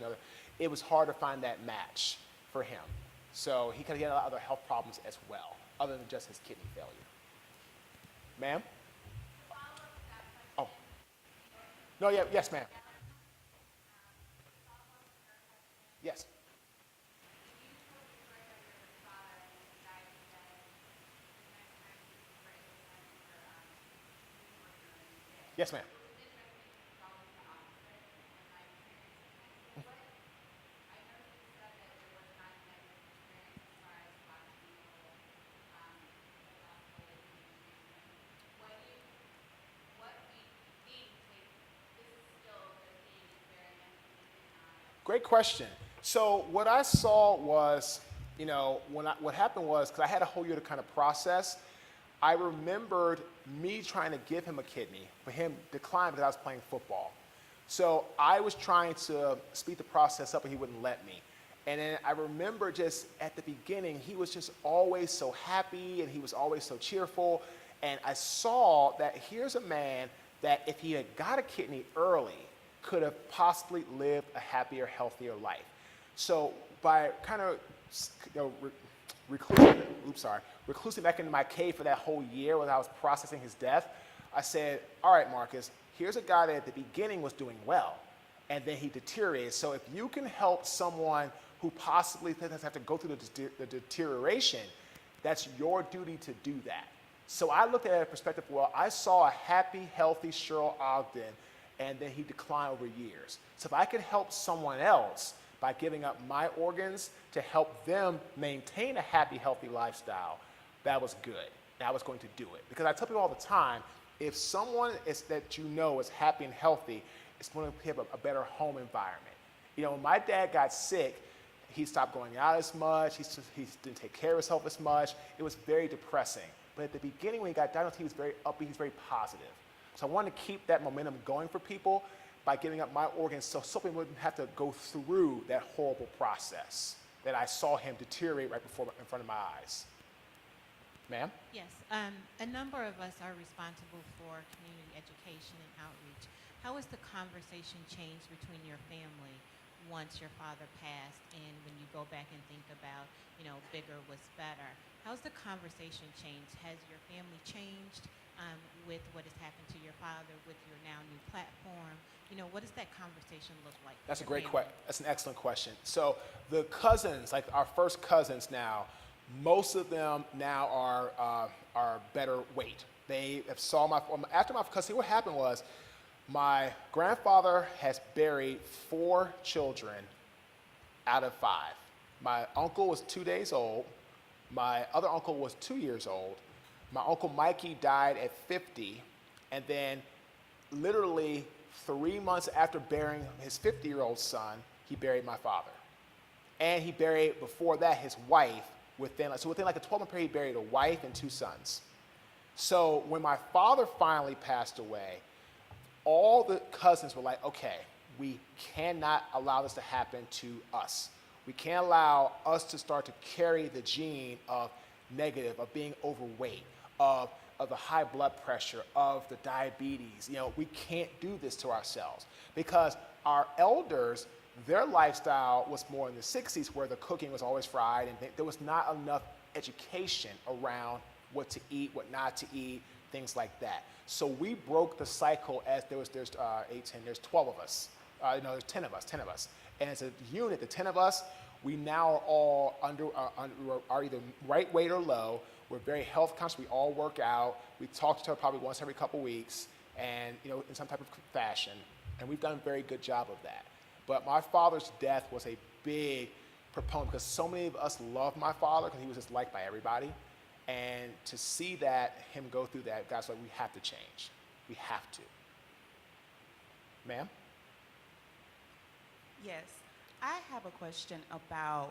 it was hard to find that match for him. So he had a lot of other health problems as well, other than just his kidney failure. Ma'am? Oh. No, yeah, yes, ma'am. Yes. Yes, ma'am. Great question. So what I saw was, what happened was, because I had a whole year to kind of process, I remembered me trying to give him a kidney, but him declined because I was playing football. So I was trying to speed the process up, and he wouldn't let me. And then I remember just at the beginning, he was just always so happy, and he was always so cheerful. And I saw that here's a man that if he had got a kidney early, could have possibly lived a happier, healthier life. So by kind of reclusing back into my cave for that whole year when I was processing his death, I said, all right, Marcus, here's a guy that at the beginning was doing well, and then he deteriorated. So if you can help someone who possibly doesn't have to go through the deterioration, that's your duty to do that. So I looked at it in perspective, well, I saw a happy, healthy Cheryl Ogden, and then he declined over years. So if I could help someone else by giving up my organs to help them maintain a happy, healthy lifestyle, that was good. And I was going to do it. Because I tell people all the time, if someone that you know is happy and healthy, it's going to have a better home environment. When my dad got sick, he stopped going out as much, he didn't take care of himself as much. It was very depressing. But at the beginning when he got diagnosed, he was very upbeat, he was very positive. So I wanted to keep that momentum going for people by giving up my organs so people wouldn't have to go through that horrible process that I saw him deteriorate right in front of my eyes. Ma'am? Yes, a number of us are responsible for community education and outreach. How has the conversation changed between your family once your father passed, and when you go back and think about, bigger was better? How's the conversation changed? Has your family changed with what has happened to your father, with your now new platform? What does that conversation look like? That's a great question. That's an excellent question. So the cousins, like our first cousins now, most of them now are better weight. They have after my cousin, what happened was my grandfather has buried 4 children out of 5. My uncle was 2 days old. My other uncle was 2 years old. My Uncle Mikey died at 50, and then literally 3 months after burying his 50-year-old son, he buried my father. And he buried, before that, his wife. Within like a 12-month period, he buried a wife and 2 sons. So when my father finally passed away, all the cousins were like, okay, we cannot allow this to happen to us. We can't allow us to start to carry the gene of negative, of being overweight, of the high blood pressure, of the diabetes. We can't do this to ourselves because our elders, their lifestyle was more in the 60s where the cooking was always fried and there was not enough education around what to eat, what not to eat, things like that. So we broke the cycle as there's 8, 10, there's 12 of us. There's 10 of us. And as a unit, the 10 of us, we now are all are either right weight or low. We're very health conscious. We all work out. We talk to each other probably once every couple weeks and, in some type of fashion. And we've done a very good job of that. But my father's death was a big proponent because so many of us love my father because he was just liked by everybody. And to see him go through that, God's like, we have to change. We have to. Ma'am? Yes. I have a question about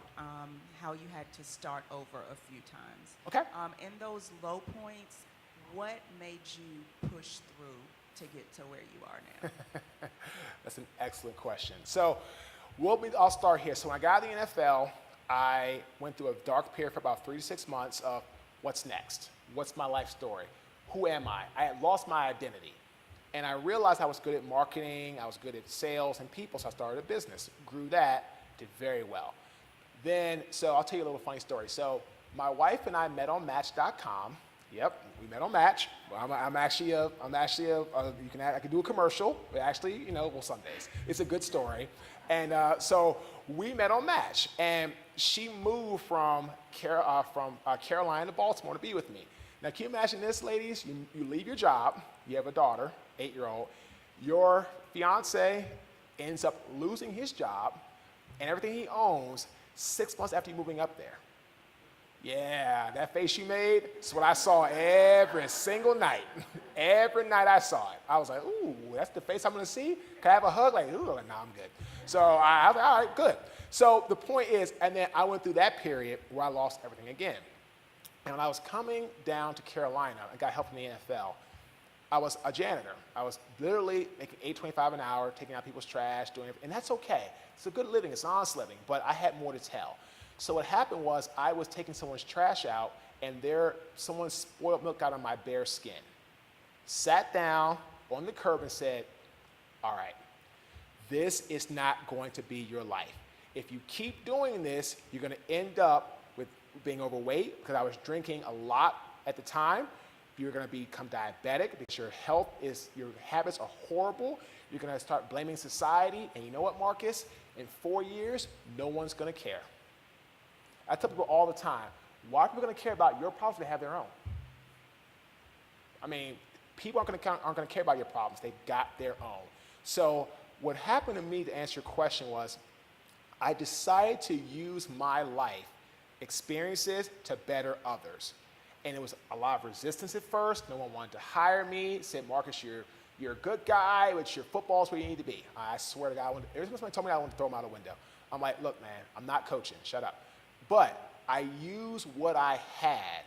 how you had to start over a few times. Okay. In those low points, what made you push through to get to where you are now? That's an excellent question. So I'll start here. So when I got out of the NFL, I went through a dark period for about 3 to 6 months of what's next? What's my life story? Who am I? I had lost my identity. And I realized I was good at marketing, I was good at sales and people, so I started a business. Grew that, did very well. So I'll tell you a little funny story. So my wife and I met on Match.com. Yep, we met on Match. I could do a commercial. Actually, some days. It's a good story. And so we met on Match. And she moved from Carolina to Baltimore to be with me. Now, can you imagine this, ladies? You leave your job. You have a daughter, 8-year-old. Your fiance ends up losing his job and everything he owns 6 months after you moving up there. Yeah, that face you made is what I saw every single night. Every night I saw it. I was like, ooh, that's the face I'm going to see? Can I have a hug? Like, ooh, no, I'm good. So I was like, all right, good. So the point is, and then I went through that period where I lost everything again. And when I was coming down to Carolina and got help from the NFL, I was a janitor. I was literally making $8.25 an hour, taking out people's trash, doing everything. And that's okay. It's a good living. It's an honest living. But I had more to tell. So what happened was I was taking someone's trash out, and someone spoiled milk out of my bare skin. Sat down on the curb and said, all right, this is not going to be your life. If you keep doing this, you're going to end up with being overweight, because I was drinking a lot at the time. You're going to become diabetic because your habits are horrible. You're going to start blaming society. And you know what, Marcus? In 4 years, no one's going to care. I tell people all the time, why are people going to care about your problems if they have their own? I mean, people aren't going to care about your problems. They've got their own. So what happened to me, to answer your question, was I decided to use my life experiences to better others. And it was a lot of resistance at first. No one wanted to hire me. Said, Marcus, you're a good guy, but your football's where you need to be. I swear to God, every time somebody told me I want to throw them out the window. I'm like, look, man, I'm not coaching. Shut up. But I used what I had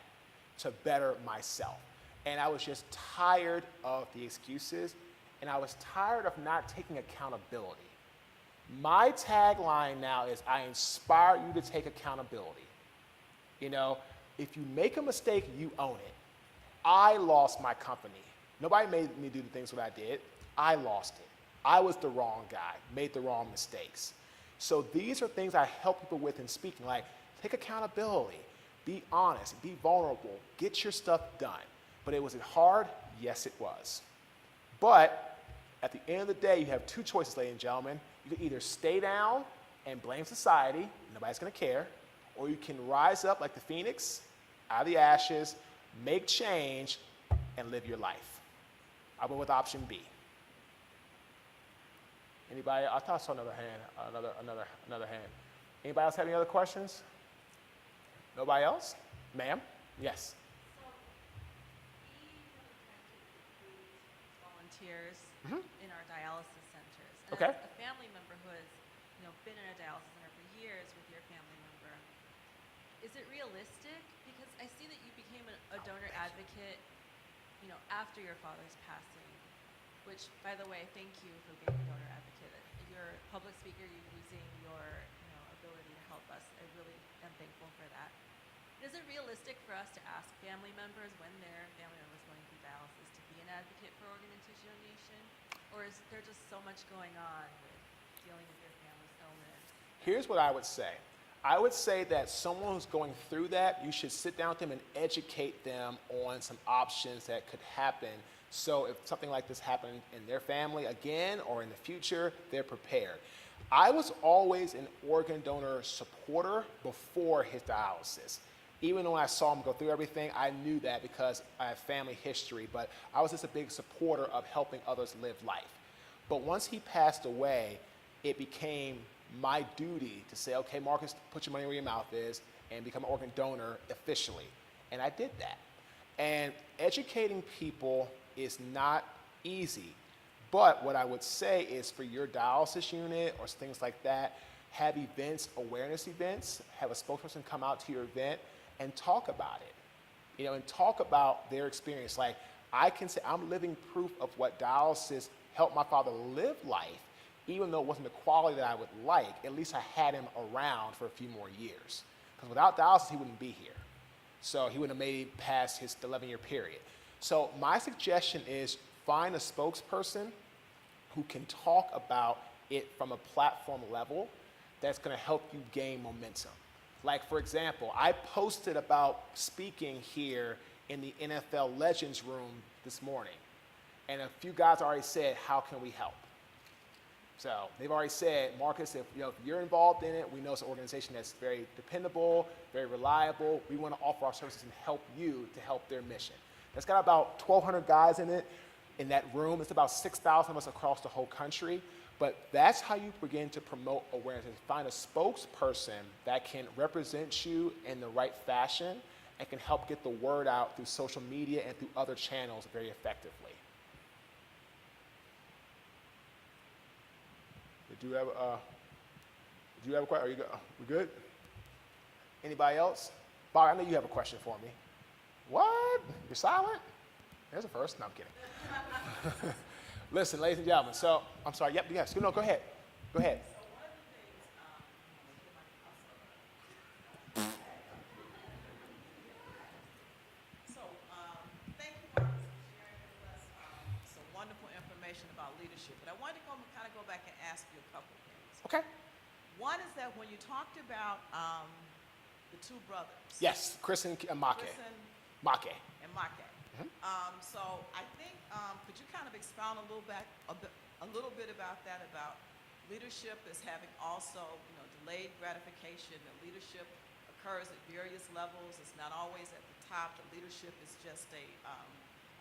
to better myself. And I was just tired of the excuses, and I was tired of not taking accountability. My tagline now is, I inspire you to take accountability. If you make a mistake, you own it. I lost my company. Nobody made me do the things that I did. I lost it. I was the wrong guy, made the wrong mistakes. So these are things I help people with in speaking, like take accountability, be honest, be vulnerable, get your stuff done. But was it hard? Yes, it was. But at the end of the day, you have two choices, ladies and gentlemen. You can either stay down and blame society, nobody's going to care, or you can rise up like the phoenix out of the ashes, make change, and live your life. I went with option B. Anybody? I thought I saw another hand. Another hand. Anybody else have any other questions? Nobody else? Ma'am? Yes. So, we volunteers in our dialysis centers. And Okay. as a family member who has, been in a dialysis center for years with your family member, is it realistic? Because I see that you became a donor advocate, after your father's passing. Which, by the way, thank you for being a donor advocate. your public speaker, you're using your ability to help us. I really am thankful for that. Is it realistic for us to ask family members when their family members going through dialysis to be an advocate for organ and tissue donation? Or is there just so much going on with dealing with your family's illness? Here's what I would say. I would say that someone who's going through that, you should sit down with them and educate them on some options that could happen. So if something like this happened in their family again or in the future, they're prepared. I was always an organ donor supporter before his dialysis. Even when I saw him go through everything, I knew that because I have family history, but I was just a big supporter of helping others live life. But once he passed away, it became my duty to say, okay, Marcus, put your money where your mouth is and become an organ donor officially. And I did that. And educating people is not easy. But what I would say is for your dialysis unit or things like that, have events, awareness events, have a spokesperson come out to your event and talk about it, and talk about their experience. Like, I can say I'm living proof of what dialysis helped my father live life, even though it wasn't the quality that I would like. At least I had him around for a few more years. Because without dialysis, he wouldn't be here. So he wouldn't have made it past his 11-year period. So my suggestion is find a spokesperson who can talk about it from a platform level that's going to help you gain momentum. Like, for example, I posted about speaking here in the NFL Legends Room this morning. And a few guys already said, how can we help? So they've already said, Marcus, if you're involved in it, we know it's an organization that's very dependable, very reliable. We want to offer our services and help you to help their mission. That's got about 1,200 guys in it, in that room. It's about 6,000 of us across the whole country. But that's how you begin to promote awareness. Find a spokesperson that can represent you in the right fashion and can help get the word out through social media and through other channels very effectively. Do you have a question? Are you we good? Anybody else? Bob, I know you have a question for me. What? You're silent? There's a first. No, I'm kidding. Listen, ladies and gentlemen. So, I'm sorry. Yep. Yes. No. Go ahead. Go ahead. Thank you, Marcus, for sharing with us some wonderful information about leadership. But I wanted to kind of go back and ask you a couple of things. Okay. One is that when you talked about the two brothers. Yes, Chris and Make. Chris and Make. Make. So I think, could you kind of expound a little bit about that, about leadership as having also, delayed gratification, that leadership occurs at various levels. It's not always at the top. The leadership is just a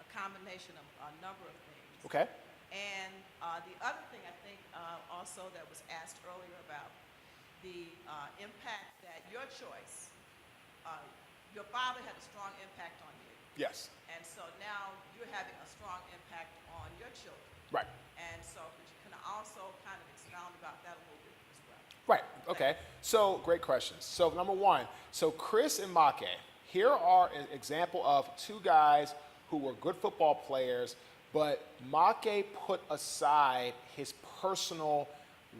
combination of a number of things. Okay. And the other thing I think also that was asked earlier about the impact that your choice, your father had a strong impact on you. Yes. And so now you're having a strong impact on your children. Right. And so could you kind of also kind of expound about that a little bit as well? Right. Okay. So great questions. So number one, so Chris and Make, here are an example of two guys who were good football players, but Make put aside his personal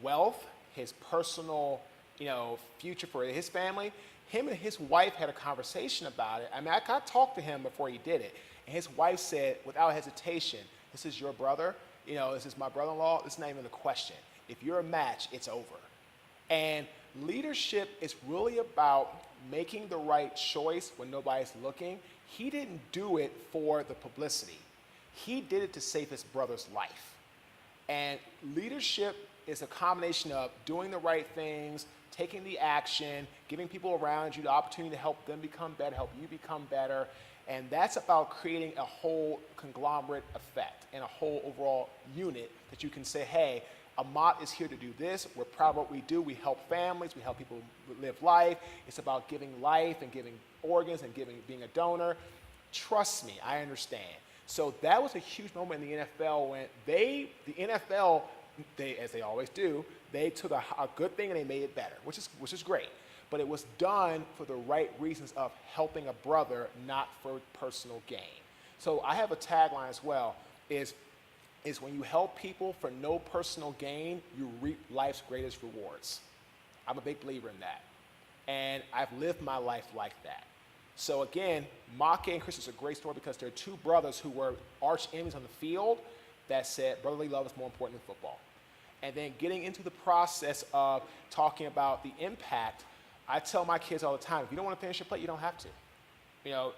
wealth, his personal, future for his family. Him and his wife had a conversation about it. I mean, I talked to him before he did it. And his wife said, without hesitation, this is your brother. This is my brother-in-law. It's not even a question. If you're a match, it's over. And leadership is really about making the right choice when nobody's looking. He didn't do it for the publicity. He did it to save his brother's life. And leadership is a combination of doing the right things, taking the action, giving people around you the opportunity to help them become better, help you become better. And that's about creating a whole conglomerate effect and a whole overall unit that you can say, hey, AMAT is here to do this. We're proud of what we do. We help families. We help people live life. It's about giving life and giving organs and being a donor. Trust me, I understand. So that was a huge moment in the NFL when the NFL, as they always do, they took a good thing and they made it better, which is great. But it was done for the right reasons of helping a brother, not for personal gain. So I have a tagline as well, is is when you help people for no personal gain, you reap life's greatest rewards. I'm a big believer in that. And I've lived my life like that. So again, Make and Chris is a great story because they're two brothers who were arch enemies on the field that said brotherly love is more important than football. And then getting into the process of talking about the impact, I tell my kids all the time, if you don't want to finish your plate, you don't have to.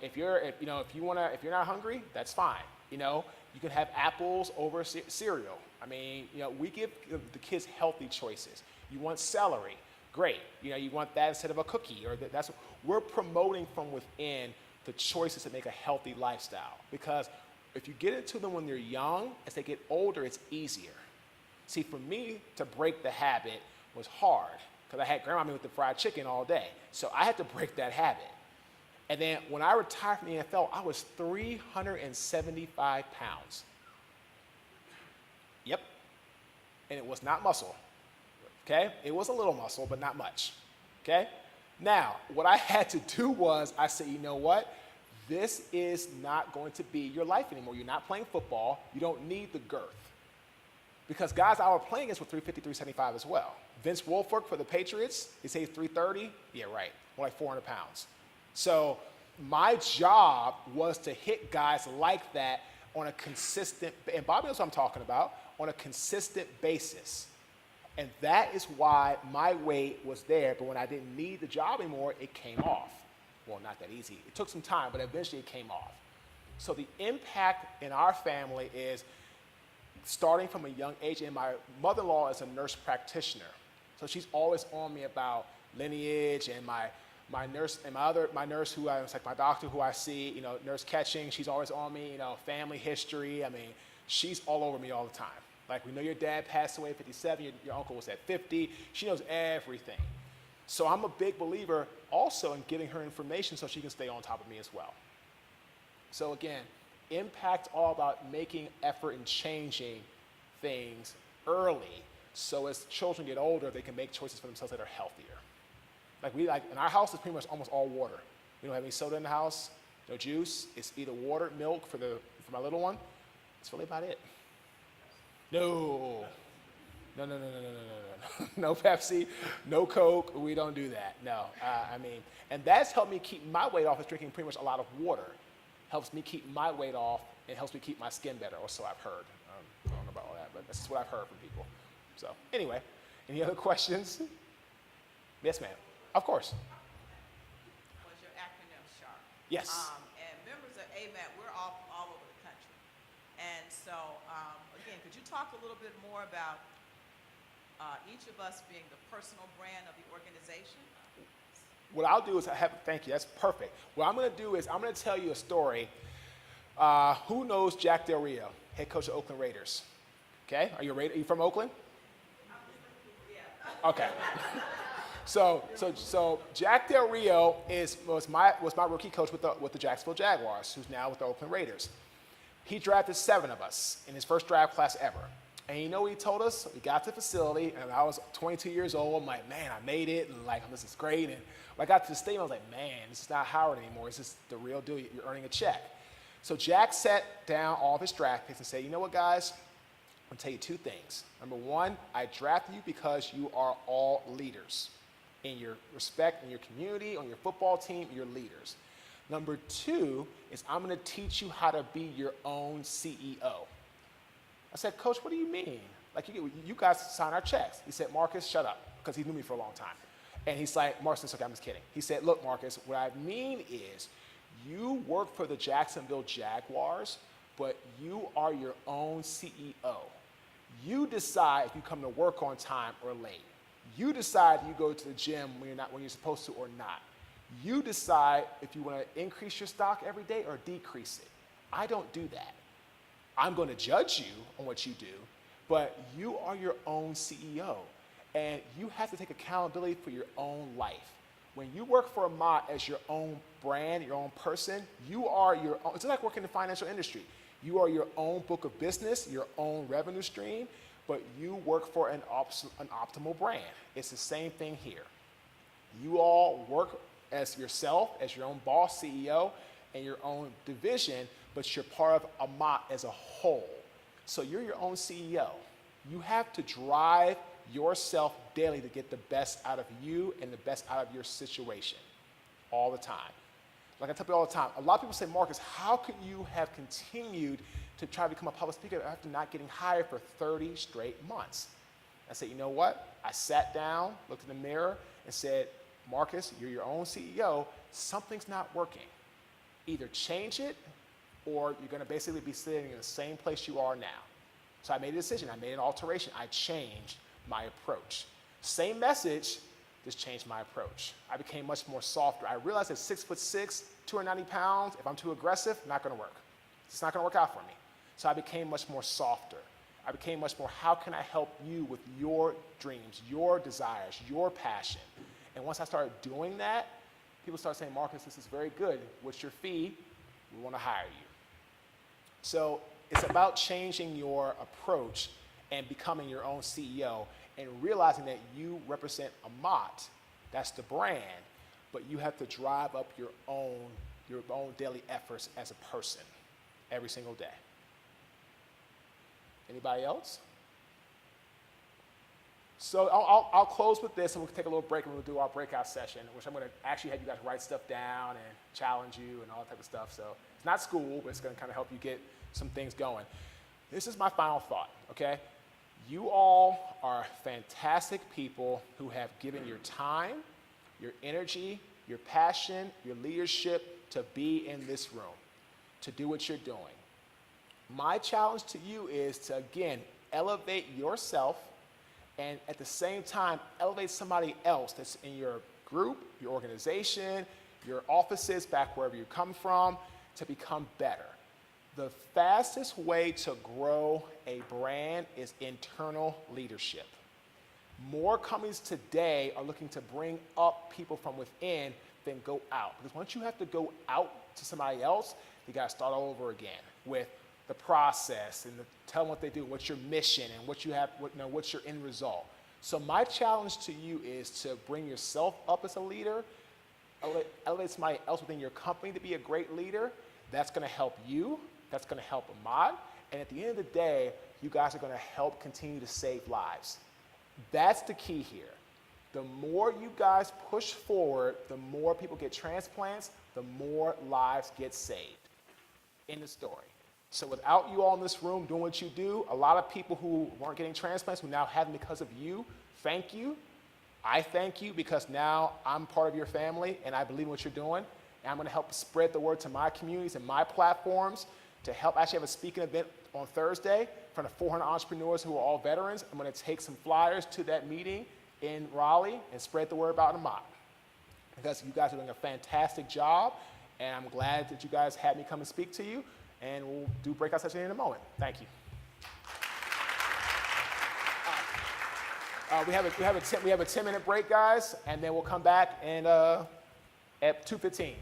If you're not hungry, that's fine. You can have apples over cereal. I mean, we give the kids healthy choices. You want celery, great. You want that instead of a cookie, or that's what we're promoting from within the choices that make a healthy lifestyle. Because if you get into them when they're young, as they get older, it's easier. See, for me to break the habit was hard because I had grandma me with the fried chicken all day. So I had to break that habit. And then when I retired from the NFL, I was 375 pounds. Yep. And it was not muscle. Okay? It was a little muscle, but not much. Okay? Now, what I had to do was I said, you know what? This is not going to be your life anymore. You're not playing football. You don't need the girth. Because guys I was playing against were 350, 375 as well. Vince Wilfork for the Patriots, he says 330. Yeah, right. More like 400 pounds. So my job was to hit guys like that on a consistent, and Bobby knows what I'm talking about, on a consistent basis. And that is why my weight was there, but when I didn't need the job anymore, it came off. Well, not that easy. It took some time, but eventually it came off. So the impact in our family is starting from a young age, and my mother-in-law is a nurse practitioner. So she's always on me about lineage, and my nurse and my nurse who I was like my doctor who I see, nurse catching, she's always on me, family history. I mean, she's all over me all the time. Like, we know your dad passed away at 57, your uncle was at 50. She knows everything. So I'm a big believer also in giving her information so she can stay on top of me as well. So again, impact all about making effort and changing things early so as children get older, they can make choices for themselves that are healthier. Like in our house, it's pretty much almost all water. We don't have any soda in the house, no juice. It's either water, milk for my little one. That's really about it. No. No Pepsi, no Coke. We don't do that. No. And that's helped me keep my weight off is drinking pretty much a lot of water. Helps me keep my weight off and helps me keep my skin better, or so I've heard. I don't know about all that, but that's what I've heard from people. So anyway, any other questions? Yes, ma'am. Of course. Was your acronym SHARP? Yes. And members of AMAT, we're all over the country. And so, again, could you talk a little bit more about each of us being the personal brand of the organization? What I'll do is thank you, that's perfect. What I'm going to do is I'm going to tell you a story. Who knows Jack Del Rio, head coach of Oakland Raiders? Okay, are you from Oakland? Yeah. Okay. So Jack Del Rio was my rookie coach with the Jacksonville Jaguars, who's now with the Oakland Raiders. He drafted 7 of us in his first draft class ever. And you know what he told us? We got to the facility, and I was 22 years old. I'm like, man, I made it, and like, this is great. And when I got to the stadium, I was like, man, this is not Howard anymore. This is the real deal. You're earning a check. So Jack sat down all of his draft picks and said, you know what, guys? I'm going to tell you 2 things. Number 1, I drafted you because you are all leaders. In your respect, in your community, on your football team, you're leaders. Number 2 is I'm going to teach you how to be your own CEO. I said, Coach, what do you mean? Like, you guys sign our checks. He said, Marcus, shut up, because he knew me for a long time. And he's like, Marcus, okay, I'm just kidding. He said, look, Marcus, what I mean is you work for the Jacksonville Jaguars, but you are your own CEO. You decide if you come to work on time or late. You decide if you go to the gym when you're supposed to or not. You decide if you want to increase your stock every day or decrease it. I don't do that. I'm going to judge you on what you do, but you are your own CEO, and you have to take accountability for your own life. When you work for AMAT as your own brand, your own person, you are your own. It's like working in the financial industry. You are your own book of business, your own revenue stream, but you work for an optimal brand. It's the same thing here. You all work as yourself, as your own boss, CEO, and your own division, but you're part of AMAT as a whole. So you're your own CEO. You have to drive yourself daily to get the best out of you and the best out of your situation all the time. Like I tell people all the time, a lot of people say, Marcus, how could you have continued to try to become a public speaker after not getting hired for 30 straight months? I said, you know what? I sat down, looked in the mirror, and said, Marcus, you're your own CEO. Something's not working. Either change it, or you're going to basically be sitting in the same place you are now. So I made a decision. I made an alteration. I changed my approach. Same message, just changed my approach. I became much more softer. I realized that 6'6", 290 pounds, if I'm too aggressive, not going to work. It's not going to work out for me. So I became much more softer. I became much more, how can I help you with your dreams, your desires, your passion? And once I started doing that, people started saying, Marcus, this is very good. What's your fee? We want to hire you. So it's about changing your approach and becoming your own CEO and realizing that you represent AMAT, that's the brand, but you have to drive up your own daily efforts as a person every single day. Anybody else? So I'll close with this, and we'll take a little break, and we'll do our breakout session, which I'm going to actually have you guys write stuff down and challenge you and all that type of stuff. So it's not school, but it's going to kind of help you get some things going. This is my final thought, okay? You all are fantastic people who have given your time, your energy, your passion, your leadership to be in this room, to do what you're doing. My challenge to you is to, again, elevate yourself and at the same time, elevate somebody else that's in your group, your organization, your offices, back wherever you come from, to become better. The fastest way to grow a brand is internal leadership. More companies today are looking to bring up people from within than go out. Because once you have to go out to somebody else, you got to start all over again with the process and tell them what they do, what's your mission, and what you have, what's your end result. So my challenge to you is to bring yourself up as a leader, elevate somebody else within your company to be a great leader. That's going to help you. That's going to help AMAT. And at the end of the day, you guys are going to help continue to save lives. That's the key here. The more you guys push forward, the more people get transplants, the more lives get saved. End of story. So without you all in this room doing what you do, a lot of people who weren't getting transplants, who now have them because of you, thank you. I thank you because now I'm part of your family and I believe in what you're doing. And I'm going to help spread the word to my communities and my platforms to help. I actually have a speaking event on Thursday in front of 400 entrepreneurs who are all veterans. I'm going to take some flyers to that meeting in Raleigh and spread the word about AMAT. Because you guys are doing a fantastic job, and I'm glad that you guys had me come and speak to you. And we'll do breakout session in a moment. Thank you. We have a 10-minute break, guys, and then we'll come back and at 2:15.